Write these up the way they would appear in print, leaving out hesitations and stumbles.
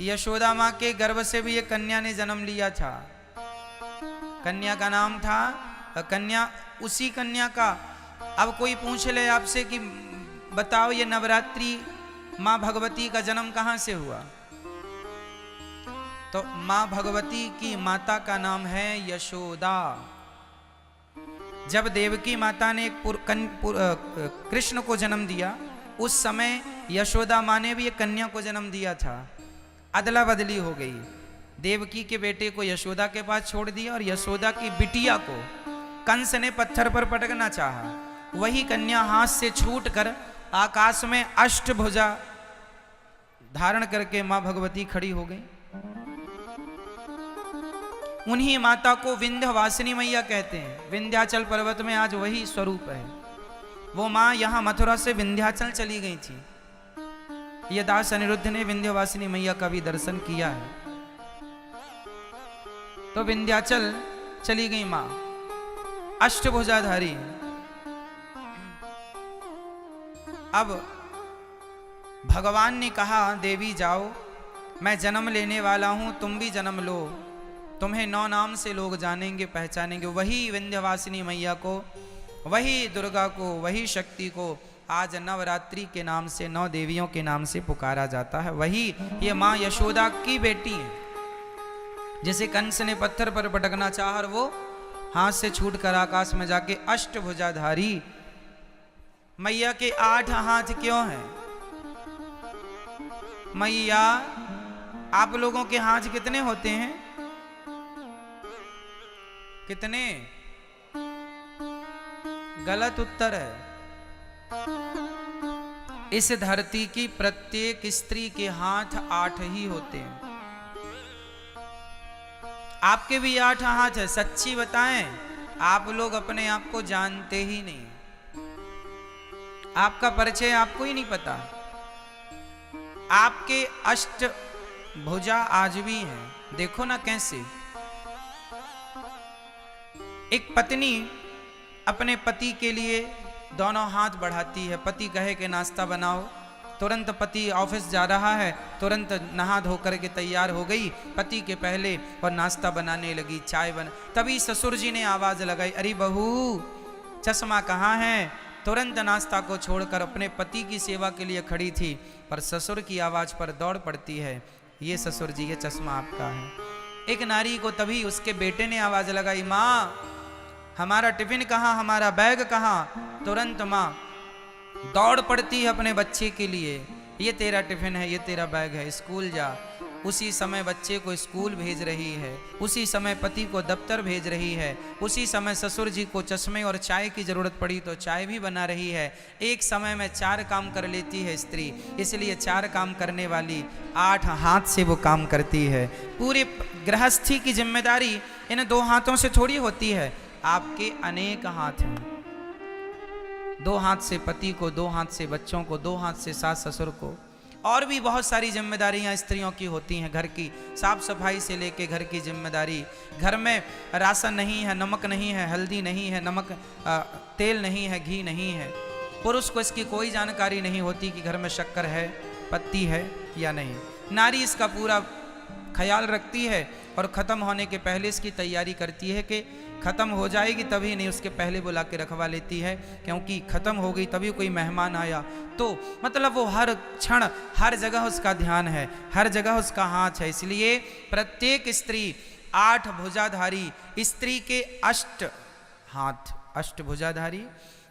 यशोदा माँ के गर्भ से भी एक कन्या ने जन्म लिया था। कन्या का नाम था कन्या, उसी कन्या का अब कोई पूछ ले आपसे कि बताओ ये नवरात्रि माँ भगवती का जन्म कहाँ से हुआ, तो माँ भगवती की माता का नाम है यशोदा। जब देवकी माता ने कृष्ण को जन्म दिया, उस समय यशोदा माँ ने भी एक कन्या को जन्म दिया था। अदला बदली हो गई, देवकी के बेटे को यशोदा के पास छोड़ दिया और यशोदा की बिटिया को कंस ने पत्थर पर पटकना चाहा। वही कन्या हाथ से छूटकर आकाश में अष्टभुजा धारण करके मां भगवती खड़ी हो गई। उन्हीं माता को विंध्यवासिनी मैया कहते हैं। विंध्याचल पर्वत में आज वही स्वरूप है। वो मां यहां मथुरा से विंध्याचल चली गई थी। ये दास अनिरुद्ध ने विंध्यवासिनी मैया का भी दर्शन किया है। तो विंध्याचल चली गई मां, अष्टभुजाधारी। अब भगवान ने कहा देवी जाओ, मैं जन्म लेने वाला हूं, तुम भी जन्म लो, तुम्हें 9 नाम से लोग जानेंगे पहचानेंगे। वही विंध्यवासिनी मैया को, वही दुर्गा को, वही शक्ति को आज नवरात्रि के नाम से 9 देवियों के नाम से पुकारा जाता है। वही ये माँ यशोदा की बेटी है। जैसे कंस ने पत्थर पर पटकना चाहा और वो हाथ से छूटकर आकाश में जाके अष्टभुजाधारी। मैया के 8 हाथ क्यों हैं? मैया आप लोगों के हाथ कितने होते हैं? कितने? गलत उत्तर है। इस धरती की प्रत्येक स्त्री के हाथ 8 ही होते हैं। आपके भी 8 हाथ है। सच्ची बताएं, आप लोग अपने आप को जानते ही नहीं। आपका परिचय आपको ही नहीं पता। आपके अष्ट भुजा आज भी हैं। देखो ना कैसे एक पत्नी अपने पति के लिए दोनों हाथ बढ़ाती है। पति कहे कि नाश्ता बनाओ, तुरंत पति ऑफिस जा रहा है, तुरंत नहा धो करके तैयार हो गई पति के पहले और नाश्ता बनाने लगी, चाय बना। तभी ससुर जी ने आवाज लगाई, अरे बहू चश्मा कहाँ है? तुरंत नाश्ता को छोड़कर अपने पति की सेवा के लिए खड़ी थी, पर ससुर की आवाज पर दौड़ पड़ती है, ये ससुर जी ये चश्मा आपका है। एक नारी को तभी उसके बेटे ने आवाज लगाई, माँ हमारा टिफिन कहाँ, हमारा बैग कहाँ? तुरंत माँ दौड़ पड़ती है अपने बच्चे के लिए, ये तेरा टिफिन है, ये तेरा बैग है, स्कूल जा। उसी समय बच्चे को स्कूल भेज रही है, उसी समय पति को दफ्तर भेज रही है, उसी समय ससुर जी को चश्मे और चाय की जरूरत पड़ी तो चाय भी बना रही है। एक समय में 4 काम कर लेती है स्त्री, इसलिए 4 काम करने वाली 8 हाथ से वो काम करती है। पूरे गृहस्थी की जिम्मेदारी इन 2 हाथों से थोड़ी होती है। आपके अनेक हाथ हैं। 2 हाथ से पति को, 2 हाथ से बच्चों को, 2 हाथ से सास ससुर को, और भी बहुत सारी जिम्मेदारियां स्त्रियों की होती हैं। घर की साफ सफाई से लेके घर की जिम्मेदारी, घर में राशन नहीं है, नमक नहीं है, हल्दी नहीं है, नमक तेल नहीं है, घी नहीं है। पुरुष को इसकी कोई जानकारी नहीं होती कि घर में शक्कर है, पत्ती है या नहीं। नारी इसका पूरा ख्याल रखती है और ख़त्म होने के पहले इसकी तैयारी करती है कि ख़त्म हो जाएगी तभी नहीं, उसके पहले बुला के रखवा लेती है, क्योंकि ख़त्म हो गई तभी कोई मेहमान आया तो मतलब वो हर क्षण हर जगह उसका ध्यान है, हर जगह उसका हाथ है। इसलिए प्रत्येक स्त्री 8 भुजाधारी, स्त्री के 8 हाथ, 8 भुजाधारी।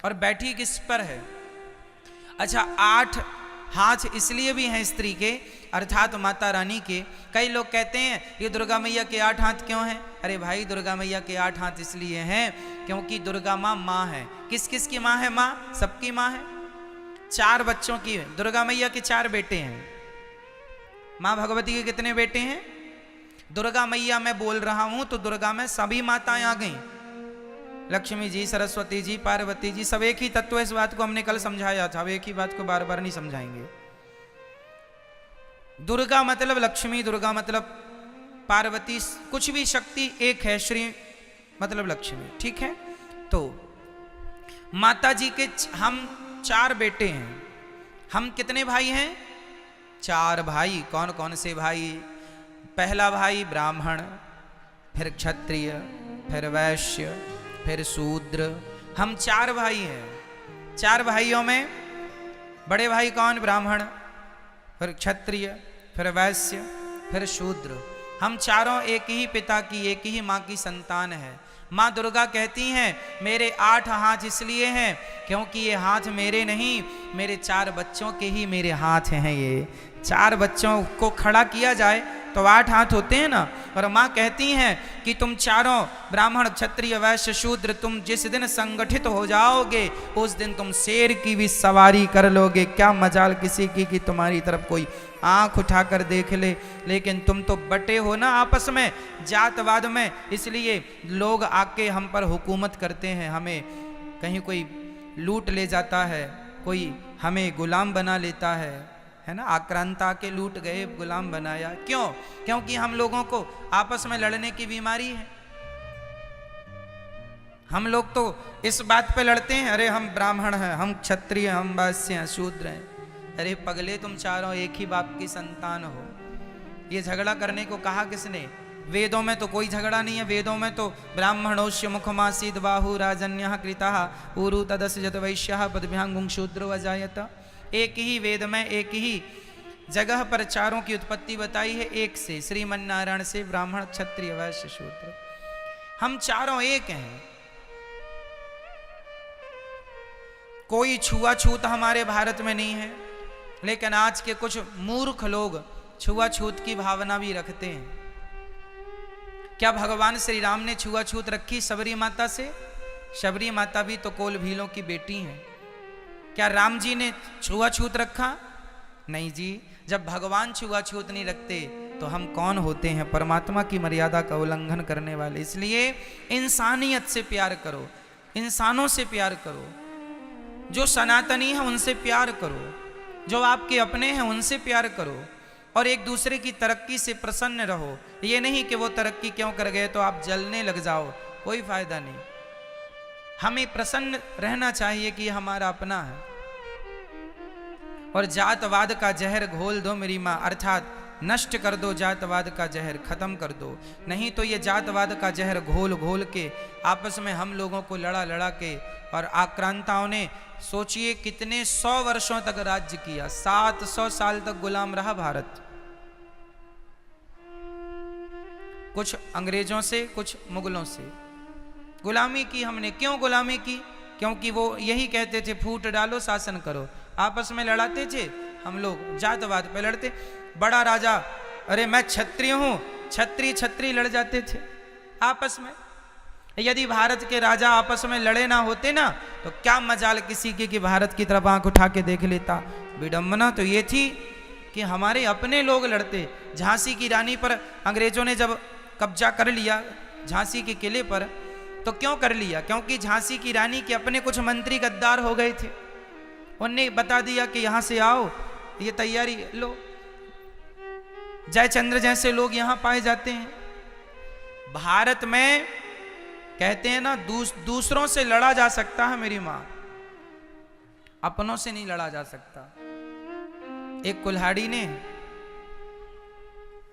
और बैठी किस पर है? अच्छा 8 हाथ इसलिए भी हैं स्त्री के, अर्थात माता रानी के। कई लोग कहते हैं ये दुर्गा मैया के 8 हाथ क्यों हैं? अरे भाई दुर्गा मैया के 8 हाथ इसलिए हैं क्योंकि दुर्गा माँ है। किस किस की माँ है? माँ सबकी माँ है। 4 बच्चों की दुर्गा मैया के 4 बेटे हैं। माँ भगवती के कितने बेटे हैं? दुर्गा मैया मैं बोल रहा हूं तो दुर्गा में सभी माताएं आ गई, लक्ष्मी जी, सरस्वती जी, पार्वती जी, सब एक ही तत्व है। इस बात को हमने कल समझाया था, अब एक ही बात को बार बार नहीं समझाएंगे। दुर्गा मतलब लक्ष्मी, दुर्गा मतलब पार्वती, कुछ भी शक्ति एक है, श्री मतलब लक्ष्मी, ठीक है। तो माता जी के हम 4 बेटे हैं। हम कितने भाई हैं? चार भाई। कौन कौन से भाई? पहला भाई ब्राह्मण, फिर क्षत्रिय, फिर वैश्य, फिर शूद्र। हम चार भाई हैं। चार भाइयों में बड़े भाई कौन? ब्राह्मण, फिर क्षत्रिय, फिर वैश्य, फिर शूद्र। हम चारों एक ही पिता की, एक ही माँ की संतान है। माँ दुर्गा कहती हैं मेरे 8 हाथ इसलिए हैं क्योंकि ये हाथ मेरे नहीं, मेरे 4 बच्चों के ही मेरे हाथ हैं। ये 4 बच्चों को खड़ा किया जाए तो 8 हाथ होते हैं ना। और माँ कहती हैं कि तुम चारों ब्राह्मण, क्षत्रिय, वैश्य, शूद्र, तुम जिस दिन संगठित हो जाओगे उस दिन तुम शेर की भी सवारी कर लोगे। क्या मजाल किसी की कि तुम्हारी तरफ कोई आंख उठाकर देख ले। लेकिन तुम तो बटे हो ना आपस में, जातवाद में, इसलिए लोग आके हम पर हुकूमत करते हैं। हमें कहीं कोई लूट ले जाता है, कोई हमें गुलाम बना लेता है ना। आक्रांत आके लूट गए, गुलाम बनाया। क्यों? क्योंकि हम लोगों को आपस में लड़ने की बीमारी है। हम लोग तो इस बात पे लड़ते हैं, अरे हम ब्राह्मण हैं, हम क्षत्रिय, हम वैश्य हैं, शूद्र हैं। अरे पगले, तुम चारों एक ही बाप की संतान हो। ये झगड़ा करने को कहा किसने? वेदों में तो कोई झगड़ा नहीं है। वेदों में तो ब्राह्मणोश्य मुखमासीद बाहु राजन्यः कृतः ऊरु तदस्यत वैश्यः पदभ्यां शूद्रो अजायत। एक ही वेद में एक ही जगह पर चारों की उत्पत्ति बताई है, एक से, श्रीमन्नारायण से, ब्राह्मण, क्षत्रिय, वैश्य, शूद्र। हम चारों एक हैं। कोई छुआछूत हमारे भारत में नहीं है। लेकिन आज के कुछ मूर्ख लोग छुआछूत की भावना भी रखते हैं। क्या भगवान श्री राम ने छुआछूत रखी शबरी माता से? शबरी माता भी तो कोल भीलों की बेटी हैं। क्या राम जी ने छुआछूत रखा? नहीं जी। जब भगवान छुआछूत नहीं रखते तो हम कौन होते हैं? परमात्मा की मर्यादा का उल्लंघन करने वाले। इसलिए इंसानियत से प्यार करो, इंसानों से प्यार करो। जो सनातनी है उनसे प्यार करो, जो आपके अपने हैं उनसे प्यार करो, और एक दूसरे की तरक्की से प्रसन्न रहो। ये नहीं कि वो तरक्की क्यों कर गए तो आप जलने लग जाओ, कोई फायदा नहीं। हमें प्रसन्न रहना चाहिए कि हमारा अपना है। और जातवाद का जहर घोल दो मेरी माँ, अर्थात नष्ट कर दो जातवाद का जहर, खत्म कर दो। नहीं तो ये जातवाद का जहर घोल घोल के आपस में हम लोगों को लड़ा लड़ा के, और आक्रांताओं ने सोचिए कितने 100 वर्षों तक राज्य किया। 700 साल तक गुलाम रहा भारत। कुछ अंग्रेजों से, कुछ मुगलों से गुलामी की हमने। क्यों गुलामी की? क्योंकि वो यही कहते थे फूट डालो शासन करो। आपस में लड़ाते थे हम लोग, जातवाद पे लड़ते। बड़ा राजा, अरे मैं क्षत्रिय हूं, छत्री छत्री लड़ जाते थे आपस में। यदि भारत के राजा आपस में लड़े ना होते ना तो क्या मजाल किसी की भारत की तरफ आंख उठा के देख लेता। विडंबना तो ये थी कि हमारे अपने लोग लड़ते। झांसी की रानी पर अंग्रेजों ने जब कब्जा कर लिया, झांसी के किले पर, तो क्यों कर लिया? क्योंकि झांसी की रानी के अपने कुछ मंत्री गद्दार हो गए थे। उन्हें बता दिया कि यहां से आओ, ये तैयारी लो। जयचंद्र जैसे लोग यहां पाए जाते हैं। भारत में कहते हैं ना दूसरों से लड़ा जा सकता है मेरी मां, अपनों से नहीं लड़ा जा सकता। एक कुल्हाड़ी ने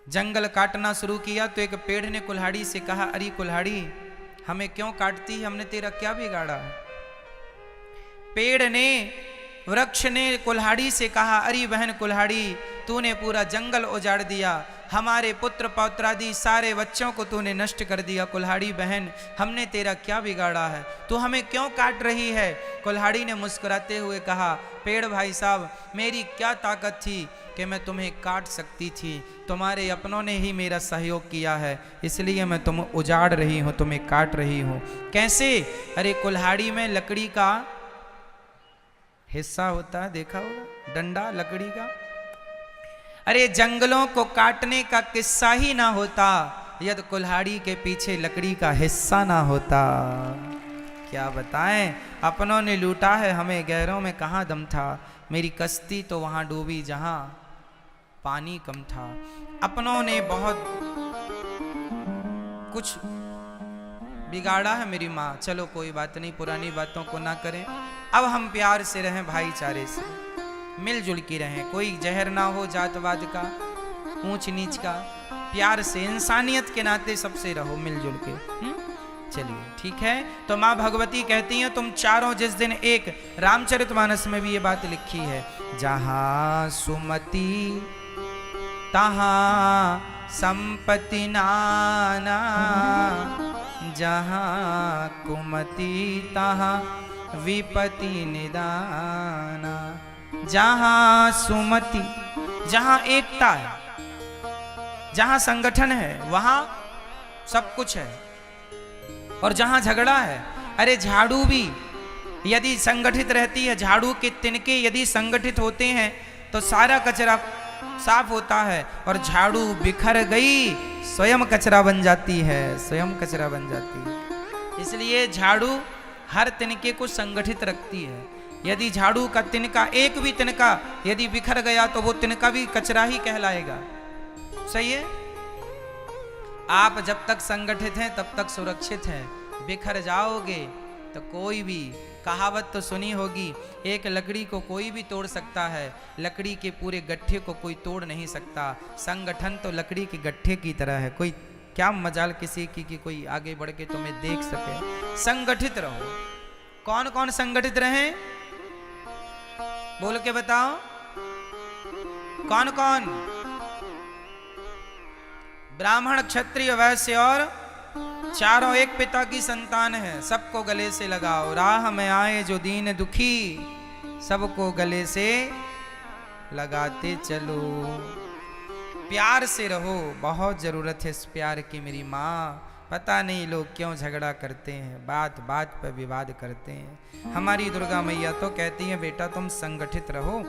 जंगल काटना शुरू किया तो एक पेड़ ने कुल्हाड़ी से कहा, अरे कुल्हाड़ी हमें क्यों काटती है, हमने तेरा क्या बिगाड़ा है? पेड़ ने, वृक्ष ने कुल्हाड़ी से कहा, अरे बहन कुल्हाड़ी तूने पूरा जंगल उजाड़ दिया, हमारे पुत्र पौत्रादि सारे बच्चों को तूने नष्ट कर दिया। कुल्हाड़ी बहन हमने तेरा क्या बिगाड़ा है, तू हमें क्यों काट रही है? कुल्हाड़ी ने मुस्कुराते हुए कहा, पेड़ भाई साहब मेरी क्या ताकत थी कि मैं तुम्हें काट सकती थी, तुम्हारे अपनों ने ही मेरा सहयोग किया है, इसलिए मैं तुम उजाड़ रही हूँ, तुम्हें काट रही हूँ। कैसे? अरे कुल्हाड़ी में लकड़ी का हिस्सा होता है, देखा होगा, डंडा लकड़ी का। अरे जंगलों को काटने का किस्सा ही ना होता यदि कुल्हाड़ी के पीछे लकड़ी का हिस्सा ना होता। क्या बताएं, अपनों ने लूटा है हमें, गैरों में कहाँ दम था। मेरी कश्ती तो वहां डूबी जहां पानी कम था। अपनों ने बहुत कुछ बिगाड़ा है मेरी माँ। चलो कोई बात नहीं, पुरानी बातों को ना करें, अब हम प्यार से रहें, भाईचारे से। मिलजुल के रहें, कोई जहर ना हो जातवाद का, ऊंच नीच का, प्यार से इंसानियत के नाते सबसे रहो मिलजुल के। चलिए ठीक है। तो माँ भगवती कहती हैं तुम चारों जिस दिन एक, रामचरितमानस में भी ये बात लिखी है, जहां सुमति तहां संपत्ति नाना, जहां कुमति तहां विपत्ति निदाना। जहां सुमति, जहां एकता है, जहां संगठन है, वहां सब कुछ है। और जहां झगड़ा है, अरे झाड़ू भी यदि संगठित रहती है, झाड़ू के तिनके यदि संगठित होते हैं तो सारा कचरा साफ होता है, और झाड़ू बिखर गई स्वयं कचरा बन जाती है, स्वयं कचरा बन जाती है। इसलिए झाड़ू हर तिनके को संगठित रखती है। यदि झाड़ू का तिनका, एक भी तिनका यदि बिखर गया तो वो तिनका भी कचरा ही कहलाएगा। सही है। आप जब तक संगठित हैं तब तक सुरक्षित हैं, बिखर जाओगे तो कोई भी, कहावत तो सुनी होगी, एक लकड़ी को कोई भी तोड़ सकता है, लकड़ी के पूरे गट्ठे को कोई तोड़ नहीं सकता। संगठन तो लकड़ी के गट्ठे की तरह है, कोई क्या मजाल किसी की कि कोई आगे बढ़ के तुम्हें देख सके। संगठित रहो। कौन कौन संगठित रहे, बोल के बताओ, कौन कौन? ब्राह्मण, क्षत्रिय, वैश्य और चारों एक पिता की संतान है, सबको गले से लगाओ। राह में आए जो दीन दुखी, सबको गले से लगाते चलो। प्यार से रहो, बहुत जरूरत है इस प्यार की मेरी माँ। पता नहीं लोग क्यों झगड़ा करते हैं, बात बात पर विवाद करते हैं। हमारी दुर्गा मैया तो कहती है बेटा तुम संगठित रहो,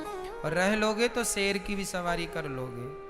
और रह लोगे तो शेर की भी सवारी कर लोगे।